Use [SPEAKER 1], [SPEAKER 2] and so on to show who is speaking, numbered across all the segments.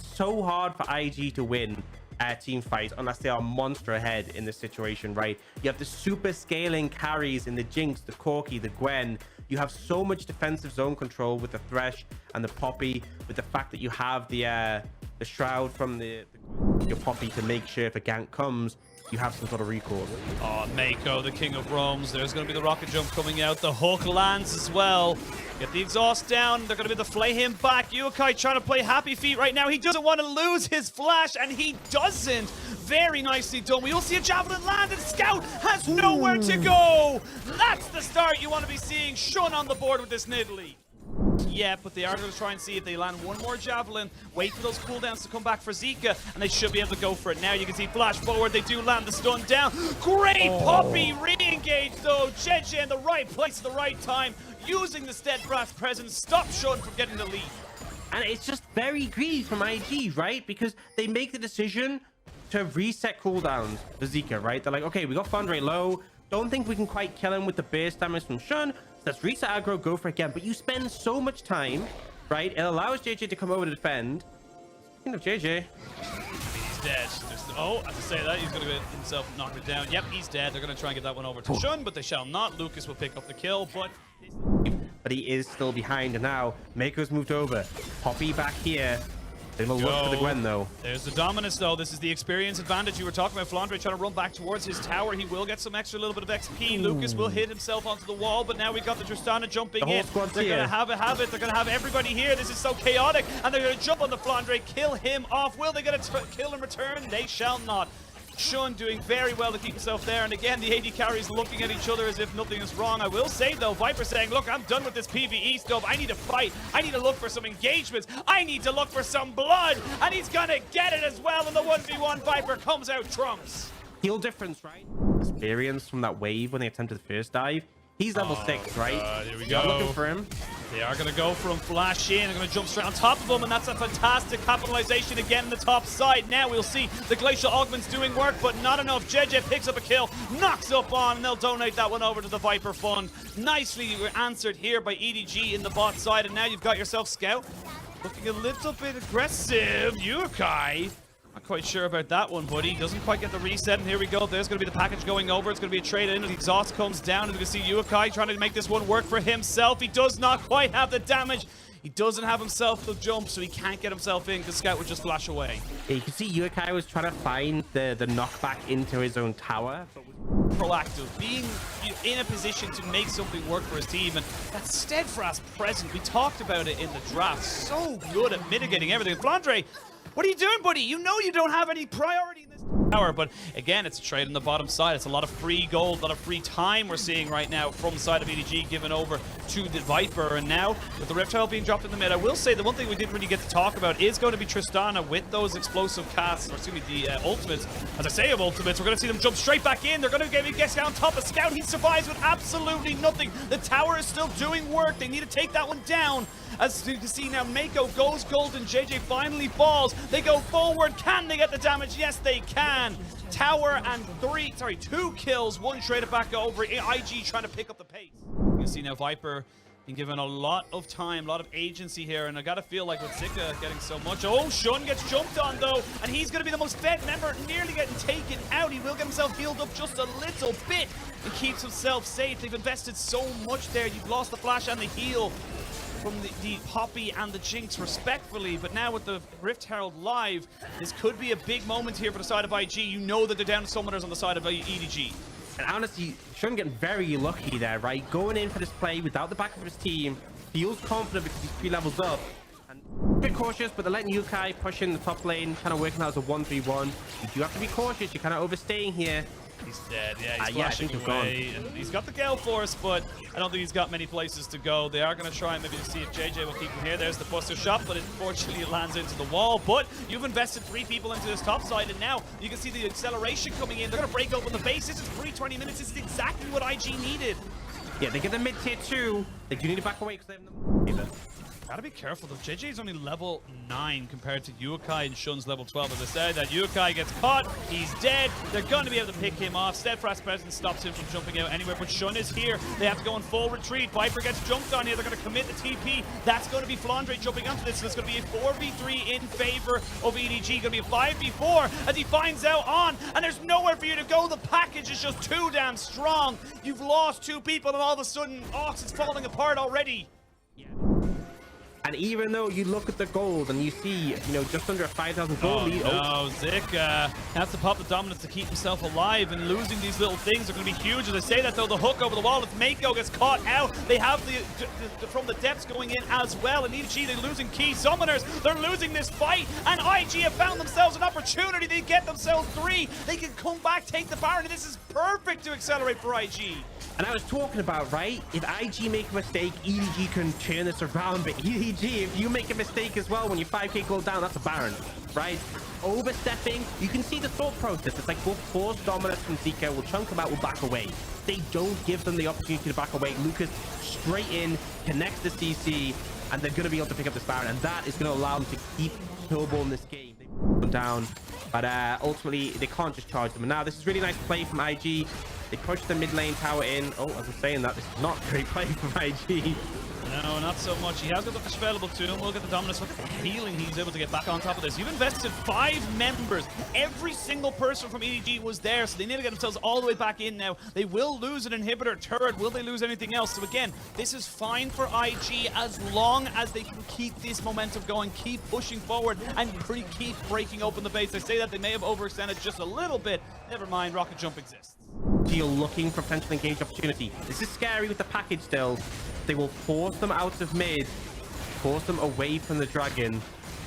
[SPEAKER 1] so hard for IG to win team fights unless they are monster ahead in this situation, right? You have the super scaling carries in the Jinx, the Corki, the Gwen. You have so much defensive zone control with the Thresh and the Poppy, with the fact that you have the Shroud from your Poppy to make sure if a gank comes, you have some sort of recourse.
[SPEAKER 2] Oh, Mako, the king of roams. There's going to be the rocket jump coming out. The hook lands as well. Get the exhaust down. They're going to be able to flay him back. Yukai trying to play happy feet right now. He doesn't want to lose his flash, and he doesn't. Very nicely done. We will see a javelin land, and Scout has nowhere to go. That's the start you want to be seeing. Shun on the board with this Nidalee. Yeah, but they are going to try and see if they land one more javelin, wait for those cooldowns to come back for Zika, and they should be able to go for it now. You can see flash forward, they do land the stun down. Great Poppy re-engage though. JJ in the right place at the right time, using the steadfast presence, stop Shun from getting the lead.
[SPEAKER 1] And it's just very greedy from IG, right? Because they make the decision to reset cooldowns for Zika, right? They're like, okay, we got Fondre low, don't think we can quite kill him with the burst damage from Shun. Let's reset aggro, go for it again. But you spend so much time, right? It allows JJ to come over to defend. Speaking of JJ.
[SPEAKER 2] He's dead. Oh, I have to say that. He's going to get himself knocked it down. Yep, he's dead. They're going to try and get that one over to Shun, but they shall not. Lucas will pick up the kill, but
[SPEAKER 1] he is still behind. And now, Mako's moved over. Poppy back here. They're going to look for the Gwen, though.
[SPEAKER 2] There's the dominance, though. This is the experience advantage you were talking about. Flandre trying to run back towards his tower. He will get some extra little bit of XP. Lucas will hit himself onto the wall, but now we've got the Tristana jumping in. They're going to have it. They're going to have everybody here. This is so chaotic, and they're going to jump on the Flandre, kill him off. Will they get a kill in return? They shall not. Shun doing very well to keep himself there, and again the AD carries looking at each other as if nothing is wrong. I will say though, Viper saying, look, I'm done with this PvE stuff. I need to fight. I need to look for some engagements. I need to look for some blood, and he's gonna get it as well. And the 1v1 Viper comes out trumps.
[SPEAKER 1] Heal difference, right? Experience from that wave when they attempted the first dive. He's level 6, right?
[SPEAKER 2] Here we go.
[SPEAKER 1] Looking for him.
[SPEAKER 2] They are going to go for him, flash in. They're going to jump straight on top of him, and that's a fantastic capitalization again in the top side. Now we'll see the Glacial Augment's doing work, but not enough. JJ picks up a kill, knocks up on, and they'll donate that one over to the Viper Fund. Nicely answered here by EDG in the bot side, and now you've got yourself Scout. Looking a little bit aggressive. Yukai. Not quite sure about that one, buddy. Doesn't quite get the reset, and here we go. There's going to be the package going over. It's going to be a trade in. The exhaust comes down, and you can see Yukai trying to make this one work for himself. He does not quite have the damage. He doesn't have himself the jump, so he can't get himself in because Scout would just flash away.
[SPEAKER 1] Yeah, you can see Yukai was trying to find the knockback into his own tower.
[SPEAKER 2] Proactive, being in a position to make something work for his team, and that steadfast presence, we talked about it in the draft, so good at mitigating everything. Flandre, what are you doing, buddy? You know you don't have any priority in this tower, but again, it's a trade on the bottom side. It's a lot of free gold, a lot of free time we're seeing right now from the side of EDG given over to the Viper, and now with the Reptile being dropped in the mid, I will say the one thing we didn't really get to talk about is going to be Tristana with those explosive casts, or excuse me, the ultimates. As I say of ultimates, we're going to see them jump straight back in. They're going to get on top of Scout. He survives with absolutely nothing. The tower is still doing work. They need to take that one down. As you can see now, Mako goes golden. JJ finally falls. They go forward. Can they get the damage? Yes, they can. Tower and 2 kills. One traded back over. IG trying to pick up the pace. You can see now Viper being given a lot of time, a lot of agency here, and I gotta feel like with Zika getting so much. Oh, Shun gets jumped on though, and he's gonna be the most fed member, nearly getting taken out. He will get himself healed up just a little bit and keeps himself safe. They've invested so much there. You've lost the flash and the heal from the Poppy and the Jinx respectfully, but now with the Rift Herald live, this could be a big moment here for the side of IG. You know that they're down summoners on the side of EDG.
[SPEAKER 1] And honestly, Shun getting very lucky there, right? Going in for this play without the backup of his team, feels confident because he's 3 levels up. And a bit cautious, but they're letting Yukai push in the top lane, kind of working out as a 1v1. You do have to be cautious, you're kind of overstaying here.
[SPEAKER 2] He's dead, yeah, he's flashing away. And he's got the Gale Force, but I don't think he's got many places to go. They are going to try and maybe see if JJ will keep him here. There's the Buster Shot, but unfortunately it lands into the wall. But you've invested 3 people into this top side, and now you can see the acceleration coming in. They're going to break open the base. This is 320 minutes. This is exactly what IG needed.
[SPEAKER 1] Yeah, they get the mid-tier 2. They do need to back away because they have them.
[SPEAKER 2] Gotta be careful though. JJ is only level 9 compared to Yukai and Shun's level 12. As I said, that Yukai gets caught, he's dead. They're going to be able to pick him off. Steadfast presence stops him from jumping out anywhere, but Shun is here. They have to go in full retreat. Viper gets jumped on here. They're going to commit the TP. That's going to be Flandre jumping onto this. So it's going to be a 4v3 in favor of EDG. Going to be a 5v4 as he finds out on, and there's nowhere for you to go. The package is just too damn strong. You've lost 2 people, and all of a sudden, Ox is falling apart already.
[SPEAKER 1] Yeah. And even though you look at the gold and you see, you know, just under a 5,000 gold lead.
[SPEAKER 2] No, Zik has to pop the dominance to keep himself alive, and losing these little things are going to be huge. As I say that though, the hook over the wall, if Mako gets caught out, they have the from the depths going in as well. And EDG, they're losing key summoners. They're losing this fight, and IG have found themselves an opportunity. They get themselves 3. They can come back, take the Baron, and this is perfect to accelerate for IG.
[SPEAKER 1] And I was talking about, right, if IG make a mistake, EDG can turn this around. But EDG, if you make a mistake as well, when you're 5k gold down, that's a Baron, right? Overstepping, you can see the thought process. It's like, we'll force dominance from Zika, we'll chunk them out, we'll back away. They don't give them the opportunity to back away. Lucas straight in, connects the CC, and they're going to be able to pick up this Baron. And that is going to allow them to keep snowballing this game. They put them down, but ultimately, they can't just charge them. And now, this is really nice play from IG. They push the mid lane tower in. Oh, as I'm saying that, this is not a great play from IG.
[SPEAKER 2] No, not so much. He has got the fish available to him. We'll get the dominance. Look at the healing he's able to get back on top of this. You've invested 5 members. Every single person from EDG was there, so they need to get themselves all the way back in now. They will lose an inhibitor turret. Will they lose anything else? So again, this is fine for IG as long as they can keep this momentum going, keep pushing forward, and keep breaking open the base. I say that they may have overextended just a little bit. Never mind, rocket jump exists.
[SPEAKER 1] You're looking for potential engage opportunity. This is scary with the package still. They will force them out of mid, force them away from the dragon.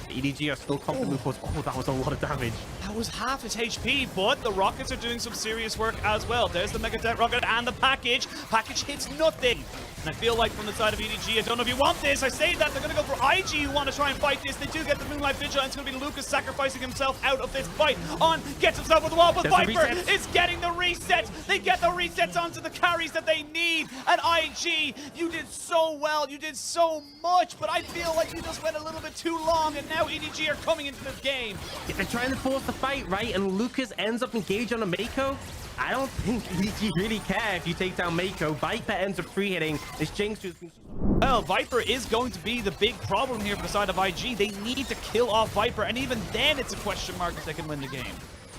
[SPEAKER 1] EDG are still confident move forward. Oh, that was a lot of damage.
[SPEAKER 2] That was half his HP, but the rockets are doing some serious work as well. There's the Mega Jet rocket and the package. Package hits nothing. And I feel like from the side of EDG, I don't know if you want this. I say that they're going to go for IG, who want to try and fight this. They do get the Moonlight Vigil, and it's going to be Lucas sacrificing himself out of this fight. On gets himself with the wall, but Viper is getting the reset. They get the resets onto the carries that they need. And IG, you did so well. You did so much, but I feel like you just went a little bit too long, and now EDG are coming into this game.
[SPEAKER 1] Yeah, they're trying to force the fight, right? And Lucas ends up engaged on a Mako. I don't think EDG really care if you take down Mako. Viper ends up free hitting. This Jinx is...
[SPEAKER 2] Well, Viper is going to be the big problem here for the side of IG. They need to kill off Viper, and even then it's a question mark if they can win the game.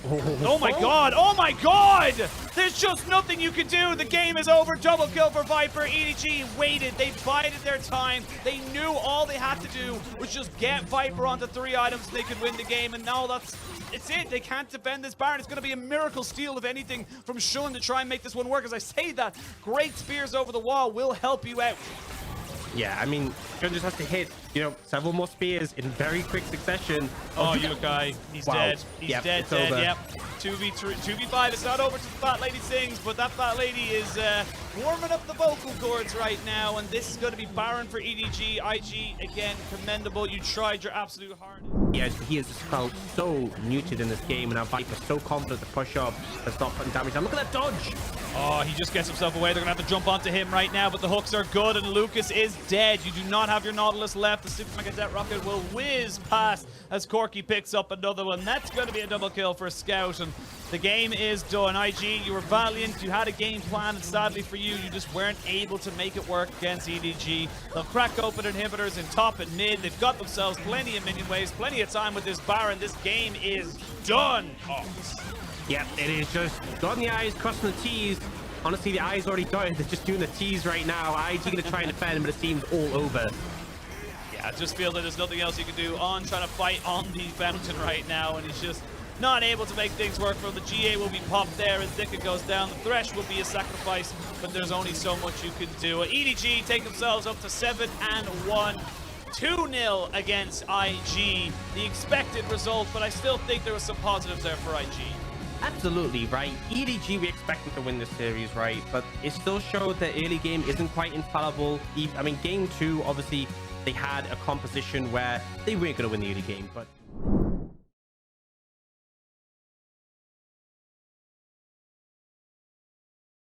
[SPEAKER 2] Oh my god! Oh my god! There's just nothing you can do. The game is over. Double kill for Viper. EDG waited. They bided their time. They knew all they had to do was just get Viper onto 3 items and they could win the game. And now it's it. They can't defend this Baron. It's going to be a miracle steal, if anything, from Shun to try and make this one work. As I say that, great spears over the wall will help you out.
[SPEAKER 1] Yeah, I mean, Shun just has to hit, you know, several more spears in very quick succession.
[SPEAKER 2] Oh, you guy. He's dead. He's dead. Yep. 2v3, 2v5. It's not over to the Fat Lady sings, but that Fat Lady is warming up the vocal cords right now, and this is going to be Baron for EDG. IG, again, commendable. You tried your absolute hardest.
[SPEAKER 1] Yeah, he has just felt so muted in this game, and now Viper's so confident to push up and stop putting damage down. Look at that dodge!
[SPEAKER 2] Oh, he just gets himself away. They're going to have to jump onto him right now, but the hooks are good, and Lucas is dead. You do not have your Nautilus left. The Super Mega Jet Rocket will whiz past as Corky picks up another one. That's going to be a double kill for Scout, and the game is done. IG, you were valiant. You had a game plan, and sadly for you, you just weren't able to make it work against EDG. They'll crack open inhibitors in top and mid. They've got themselves plenty of minion waves, plenty of time with this Baron. This game is done. Oh.
[SPEAKER 1] Yeah, it is just dotting the I's, crossing the T's. Honestly, the I's already dotted. They're just doing the T's right now. IG going to try and defend, but it seems all over.
[SPEAKER 2] Yeah, I just feel that there's nothing else you can do. On trying to fight on the fountain right now, and he's just not able to make things work for him. The GA will be popped there as Zika goes down. The Thresh will be a sacrifice, but there's only so much you can do. EDG take themselves up to 7-1. 2-0 against IG. The expected result, but I still think there was some positives there for IG.
[SPEAKER 1] Absolutely, right? EDG, we expect them to win this series, right? But it still showed that early game isn't quite infallible. I mean, game 2, obviously, they had a composition where they weren't going to win the early game, but